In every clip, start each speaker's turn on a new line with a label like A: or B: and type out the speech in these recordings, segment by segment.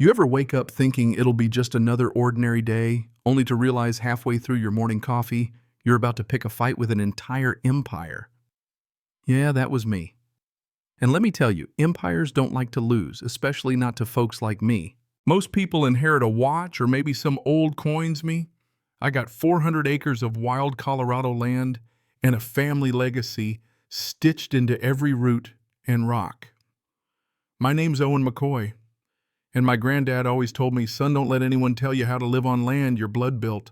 A: You ever wake up thinking it'll be just another ordinary day, only to realize halfway through your morning coffee, you're about to pick a fight with an entire empire? Yeah, that was me. And let me tell you, empires don't like to lose, especially not to folks like me. Most people inherit a watch or maybe some old coins me. I got 400 acres of wild Colorado land and a family legacy stitched into every root and rock. My name's Owen McCoy. And my granddad always told me, son, don't let anyone tell you how to live on land you're blood built.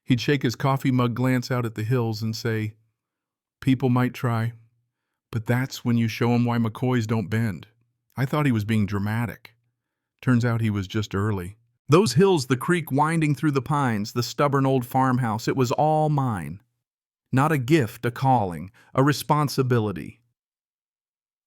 A: He'd shake his coffee mug, glance out at the hills, and say, people might try, but that's when you show 'em why McCoys don't bend. I thought he was being dramatic. Turns out he was just early. Those hills, the creek winding through the pines, the stubborn old farmhouse, it was all mine. Not a gift, a calling, a responsibility.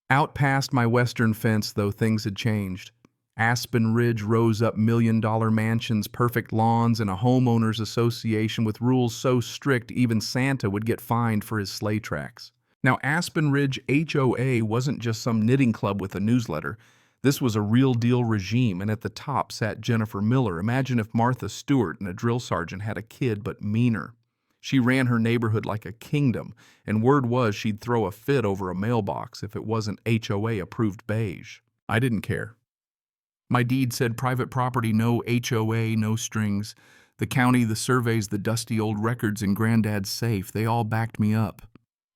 A: Out past my western fence, though, things had changed. Aspen Ridge rose up million-dollar mansions, perfect lawns, and a homeowners association with rules so strict even Santa would get fined for his sleigh tracks. Now, Aspen Ridge HOA wasn't just some knitting club with a newsletter. This was a real-deal regime, and at the top sat Jennifer Miller. Imagine if Martha Stewart and a drill sergeant had a kid, but meaner. She ran her neighborhood like a kingdom, and word was she'd throw a fit over a mailbox if it wasn't HOA-approved beige. I didn't care. My deed said private property, no HOA, no strings. The county, the surveys, the dusty old records in Granddad's safe, they all backed me up.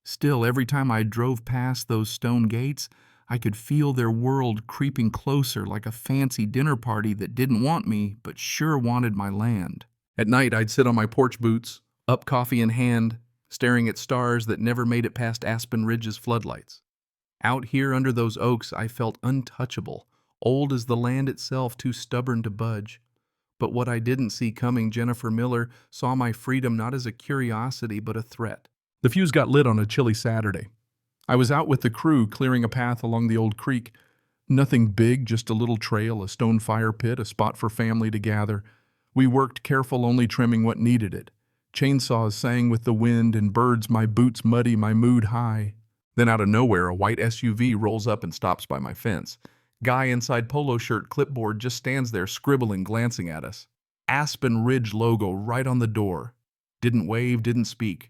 A: Still, every time I drove past those stone gates, I could feel their world creeping closer like a fancy dinner party that didn't want me, but sure wanted my land. At night, I'd sit on my porch boots, up coffee in hand, staring at stars that never made it past Aspen Ridge's floodlights. Out here under those oaks, I felt untouchable. Old as the land itself, too stubborn to budge. But what I didn't see coming, Jennifer Miller saw my freedom not as a curiosity, but a threat. The fuse got lit on a chilly Saturday. I was out with the crew, clearing a path along the old creek. Nothing big, just a little trail, a stone fire pit, a spot for family to gather. We worked careful, only trimming what needed it. Chainsaws sang with the wind, and birds, my boots muddy, my mood high. Then out of nowhere, a white SUV rolls up and stops by my fence. Guy inside polo shirt, clipboard, just stands there scribbling, glancing at us. Aspen Ridge logo right on the door. Didn't wave, didn't speak.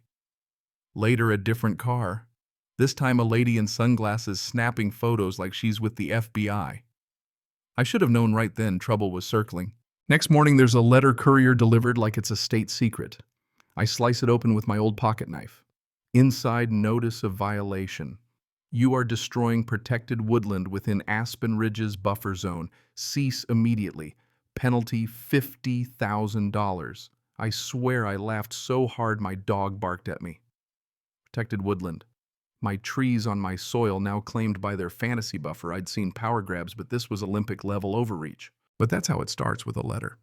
A: Later, a different car. This time a lady in sunglasses snapping photos like she's with the FBI. I should have known right then trouble was circling. Next morning there's a letter courier delivered like it's a state secret. I slice it open with my old pocket knife. Inside, notice of violation. You are destroying protected woodland within Aspen Ridge's buffer zone. Cease immediately. Penalty $50,000. I swear I laughed so hard my dog barked at me. Protected woodland. My trees on my soil now claimed by their fantasy buffer. I'd seen power grabs, but this was Olympic-level overreach. But that's how it starts with a letter.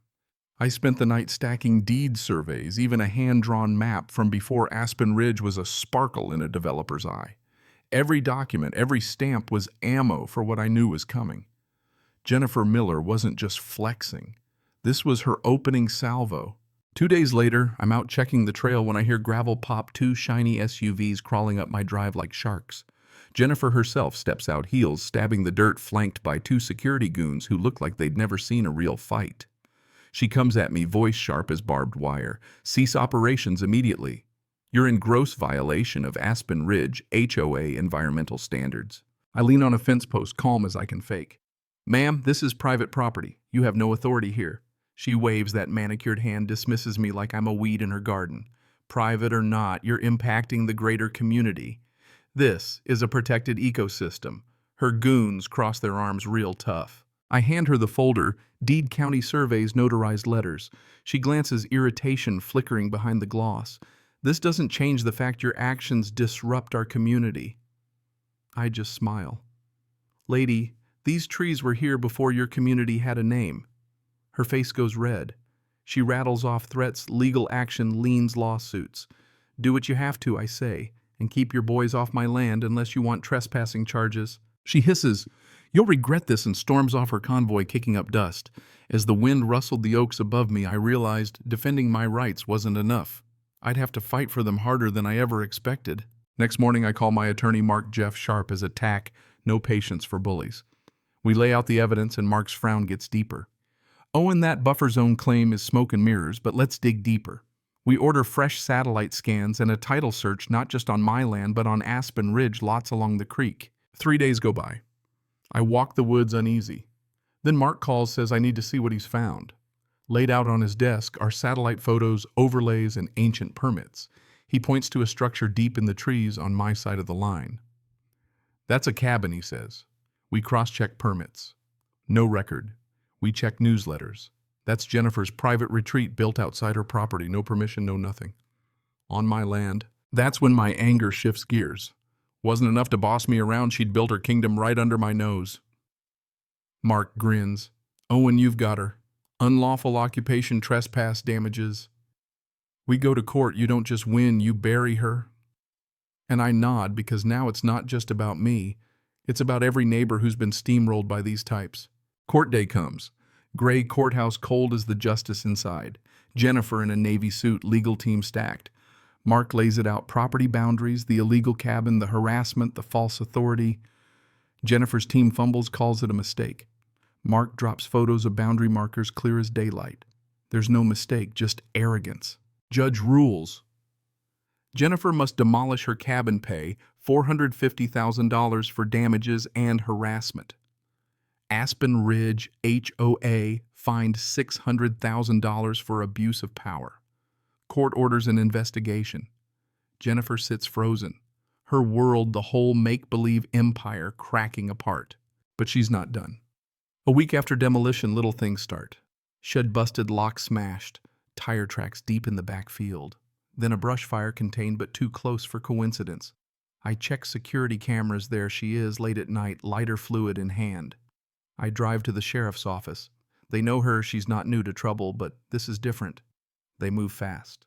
A: I spent the night stacking deed surveys, even a hand-drawn map from before Aspen Ridge was a sparkle in a developer's eye. Every document, every stamp was ammo for what I knew was coming. Jennifer Miller wasn't just flexing. This was her opening salvo. 2 days later, I'm out checking the trail when I hear gravel pop, 2 shiny SUVs crawling up my drive like sharks. Jennifer herself steps out, heels stabbing the dirt, flanked by 2 security goons who look like they'd never seen a real fight. She comes at me, voice sharp as barbed wire. Cease operations immediately. You're in gross violation of Aspen Ridge HOA environmental standards. I lean on a fence post, calm as I can fake. Ma'am, this is private property. You have no authority here. She waves that manicured hand, dismisses me like I'm a weed in her garden. Private or not, you're impacting the greater community. This is a protected ecosystem. Her goons cross their arms real tough. I hand her the folder, Deed County Surveys notarized letters. She glances, irritation flickering behind the gloss. This doesn't change the fact your actions disrupt our community. I just smile. Lady, these trees were here before your community had a name. Her face goes red. She rattles off threats, legal action, liens, lawsuits. Do what you have to, I say, and keep your boys off my land unless you want trespassing charges. She hisses, you'll regret this, and storms off her convoy, kicking up dust. As the wind rustled the oaks above me, I realized defending my rights wasn't enough. I'd have to fight for them harder than I ever expected. Next morning, I call my attorney, Mark Jeff Sharp, as attack, no patience for bullies. We lay out the evidence and Mark's frown gets deeper. Owen, that buffer zone claim is smoke and mirrors, but let's dig deeper. We order fresh satellite scans and a title search not just on my land but on Aspen Ridge lots along the creek. 3 days go by. I walk the woods uneasy. Then Mark calls, says I need to see what he's found. Laid out on his desk are satellite photos, overlays, and ancient permits. He points to a structure deep in the trees on my side of the line. That's a cabin, he says. We cross-check permits. No record. We check newsletters. That's Jennifer's private retreat built outside her property. No permission, no nothing. On my land. That's when my anger shifts gears. Wasn't enough to boss me around, she'd built her kingdom right under my nose. Mark grins. Owen, you've got her. Unlawful occupation, trespass, damages. We go to court, you don't just win, you bury her. And I nod because now it's not just about me. It's about every neighbor who's been steamrolled by these types. Court day comes. Gray courthouse cold as the justice inside. Jennifer in a navy suit, legal team stacked. Mark lays it out, property boundaries, the illegal cabin, the harassment, the false authority. Jennifer's team fumbles, calls it a mistake. Mark drops photos of boundary markers clear as daylight. There's no mistake, just arrogance. Judge rules. Jennifer must demolish her cabin, pay $450,000 for damages and harassment. Aspen Ridge HOA fined $600,000 for abuse of power. Court orders an investigation. Jennifer sits frozen, her world, the whole make-believe empire, cracking apart. But she's not done. A week after demolition, little things start. Shed busted, lock smashed, tire tracks deep in the back field. Then a brush fire contained but too close for coincidence. I check security cameras. There she is, late at night, lighter fluid in hand. I drive to the sheriff's office. They know her, she's not new to trouble, but this is different. They move fast.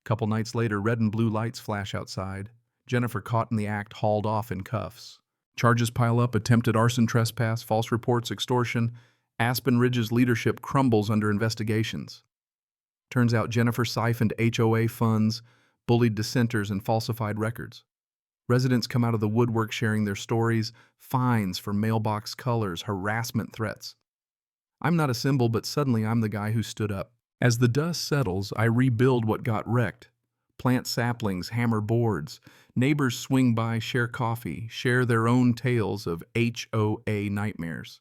A: Couple nights later, red and blue lights flash outside. Jennifer, caught in the act, hauled off in cuffs. Charges pile up: attempted arson, trespass, false reports, extortion. Aspen Ridge's leadership crumbles under investigations. Turns out Jennifer siphoned HOA funds, bullied dissenters, and falsified records. Residents come out of the woodwork sharing their stories, fines for mailbox colors, harassment threats. I'm not a symbol, but suddenly I'm the guy who stood up. As the dust settles, I rebuild what got wrecked. Plant saplings, hammer boards. Neighbors swing by, share coffee, share their own tales of HOA nightmares.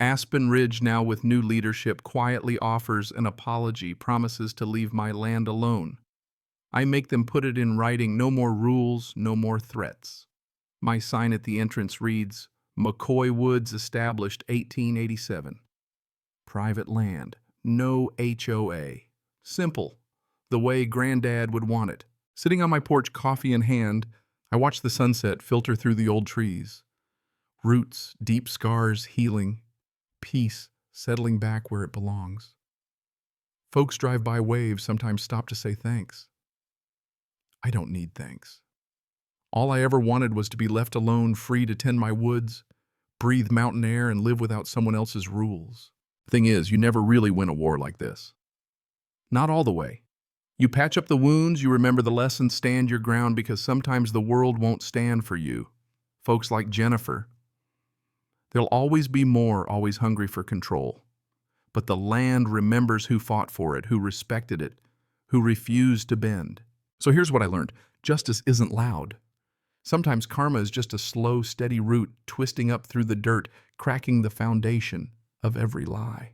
A: Aspen Ridge, now with new leadership, quietly offers an apology, promises to leave my land alone. I make them put it in writing: no more rules, no more threats. My sign at the entrance reads, McCoy Woods, established 1887. Private land, no HOA. Simple, the way Granddad would want it. Sitting on my porch, coffee in hand, I watch the sunset filter through the old trees. Roots, deep scars healing, peace settling back where it belongs. Folks drive by, wave, sometimes stop to say thanks. I don't need thanks. All I ever wanted was to be left alone, free to tend my woods, breathe mountain air, and live without someone else's rules. Thing is, you never really win a war like this. Not all the way. You patch up the wounds, you remember the lessons, stand your ground, because sometimes the world won't stand for you. Folks like Jennifer. There'll always be more, always hungry for control. But the land remembers who fought for it, who respected it, who refused to bend. So here's what I learned. Justice isn't loud. Sometimes karma is just a slow, steady root twisting up through the dirt, cracking the foundation of every lie.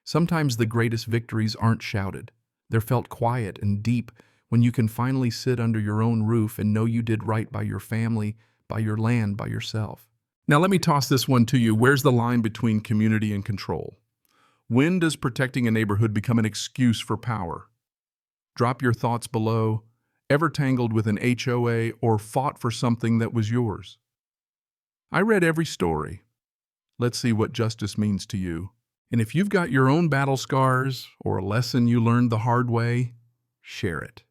A: Sometimes the greatest victories aren't shouted. They're felt quiet and deep when you can finally sit under your own roof and know you did right by your family, by your land, by yourself. Now let me toss this one to you. Where's the line between community and control? When does protecting a neighborhood become an excuse for power? Drop your thoughts below. Ever tangled with an HOA or fought for something that was yours? I read every story. Let's see what justice means to you. And if you've got your own battle scars or a lesson you learned the hard way, share it.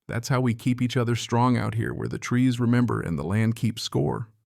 A: That's how we keep each other strong out here, where the trees remember and the land keeps score.